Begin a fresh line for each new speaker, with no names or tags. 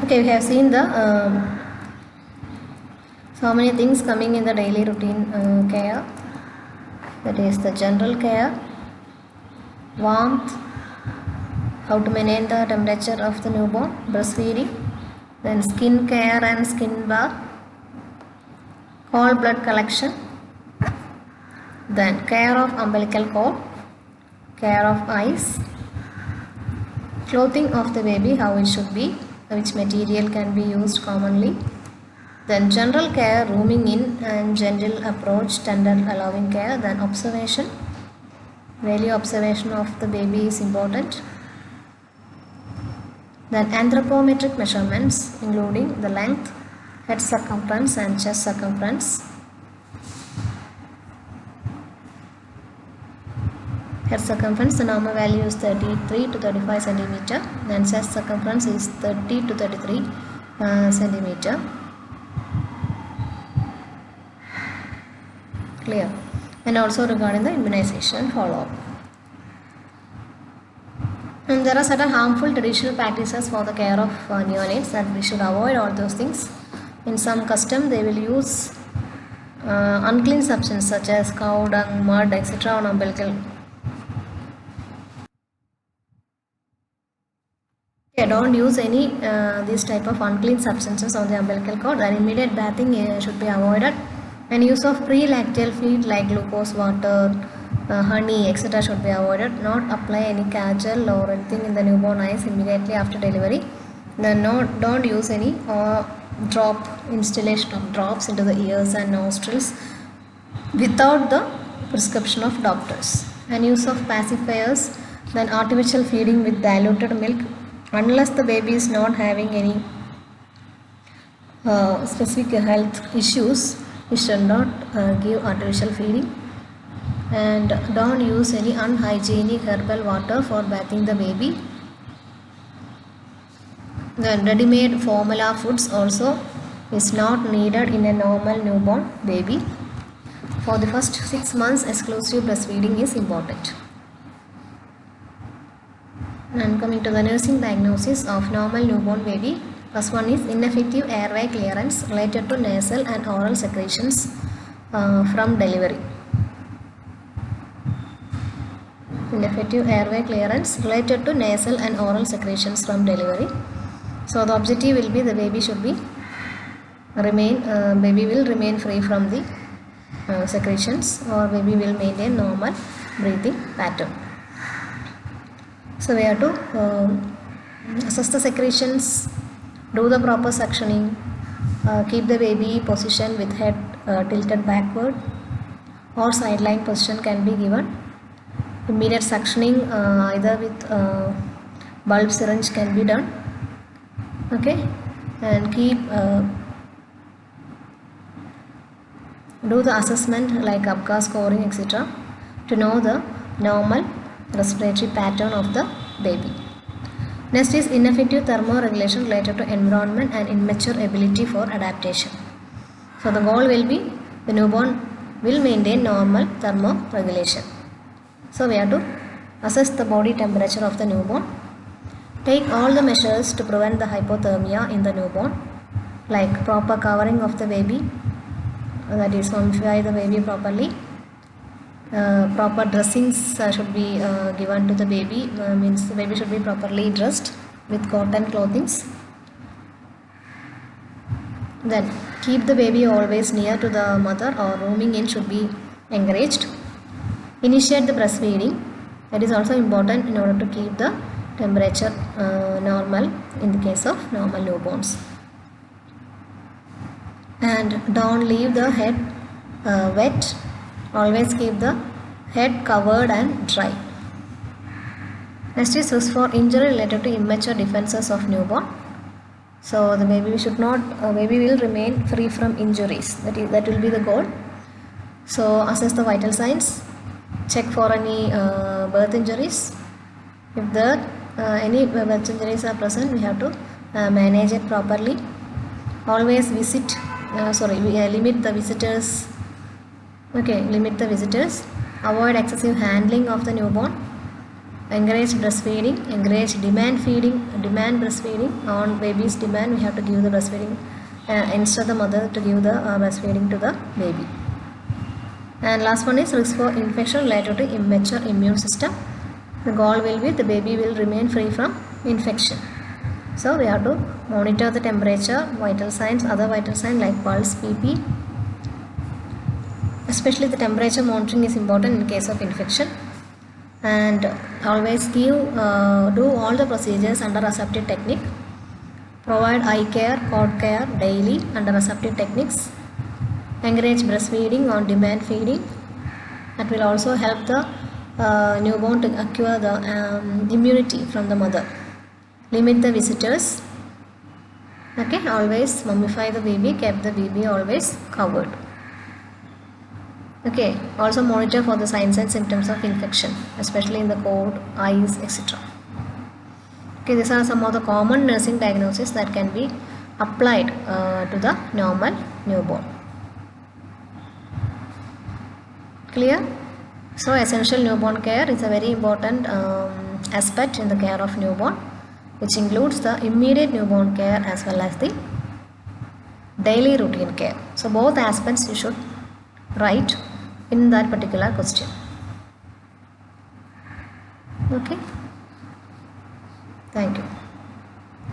Okay, we have seen the so many things coming in the daily routine care. That is the general care, warmth, how to maintain the temperature of the newborn, breastfeeding, then skin care and skin bath, whole blood collection, then care of umbilical cord, care of eyes, clothing of the baby, how it should be, which material can be used commonly, then general care, rooming in and gentle approach, tender allowing care, then observation, daily observation of the baby is important, then anthropometric measurements including the length, head circumference and chest circumference. Head circumference, the normal value is 33 to 35 centimeter, then chest circumference is 30 to 33 centimeter. Clear. And also regarding the immunization follow-up. And there are certain harmful traditional practices for the care of neonates that we should avoid all those things. In some custom, they will use unclean substance such as cow dung, mud, etc. on umbilical. Okay, don't use any these type of unclean substances on the umbilical cord, and immediate bathing should be avoided. And use of pre-lactal feed like glucose, water, honey, etc. should be avoided. Not apply any kajal or anything in the newborn eyes immediately after delivery. Then don't use any installation of drops into the ears and nostrils without the prescription of doctors. And use of pacifiers, then artificial feeding with diluted milk, unless the baby is not having any specific health issues. We should not give artificial feeding, and don't use any unhygienic herbal water for bathing the baby. Then ready-made formula foods also is not needed in a normal newborn baby. For the first 6 months, exclusive breastfeeding is important. And coming to the nursing diagnosis of normal newborn baby. First one is ineffective airway clearance related to nasal and oral secretions from delivery. Ineffective airway clearance related to nasal and oral secretions from delivery. So the objective will be the baby should be baby will remain free from the secretions, or baby will maintain normal breathing pattern. So we have to assess the secretions, do the proper suctioning, keep the baby position with head tilted backward, or sideline position can be given. Immediate suctioning either with bulb syringe can be done. Okay, and keep do the assessment like ABGA scoring, etc. to know the normal respiratory pattern of the baby. Next is ineffective thermoregulation related to environment and immature ability for adaptation. So the goal will be the newborn will maintain normal thermoregulation. So we have to assess the body temperature of the newborn. Take all the measures to prevent the hypothermia in the newborn, like proper covering of the baby, that is mummify the baby properly. Proper dressings should be given to the baby, means the baby should be properly dressed with cotton clothings. Then keep the baby always near to the mother, or rooming in should be encouraged. Initiate the breastfeeding, that is also important in order to keep the temperature normal in the case of normal newborns. And don't leave the head wet. Always keep the head covered and dry. Next is risk for injury related to immature defenses of newborn. So the baby should not, baby will remain free from injuries. That will be the goal. So assess the vital signs. Check for any birth injuries. If there any birth injuries are present, we have to manage it properly. Always limit the visitors. Okay, limit the visitors. Avoid excessive handling of the newborn. encourage breastfeeding, encourage demand feeding, demand breastfeeding. On baby's demand we have to give the breastfeeding, instruct the mother to give the breastfeeding to the baby. And last one is risk for infection related to immature immune system. The goal will be the baby will remain free from infection. So we have to monitor the temperature, vital signs, other vital signs like pulse, PP. Especially the temperature monitoring is important in case of infection. And always do all the procedures under aseptic technique. Provide eye care, cord care daily under aseptic techniques. Encourage breastfeeding on demand feeding. That will also help the newborn to acquire the immunity from the mother. Limit the visitors. Okay, always mummify the baby, keep the baby always covered. Okay, also monitor for the signs and symptoms of infection, especially in the cold, eyes, etc. Okay, these are some of the common nursing diagnoses that can be applied to the normal newborn. Clear? So essential newborn care is a very important aspect in the care of newborn, which includes the immediate newborn care as well as the daily routine care. So both aspects you should write in that particular question. Okay, thank you.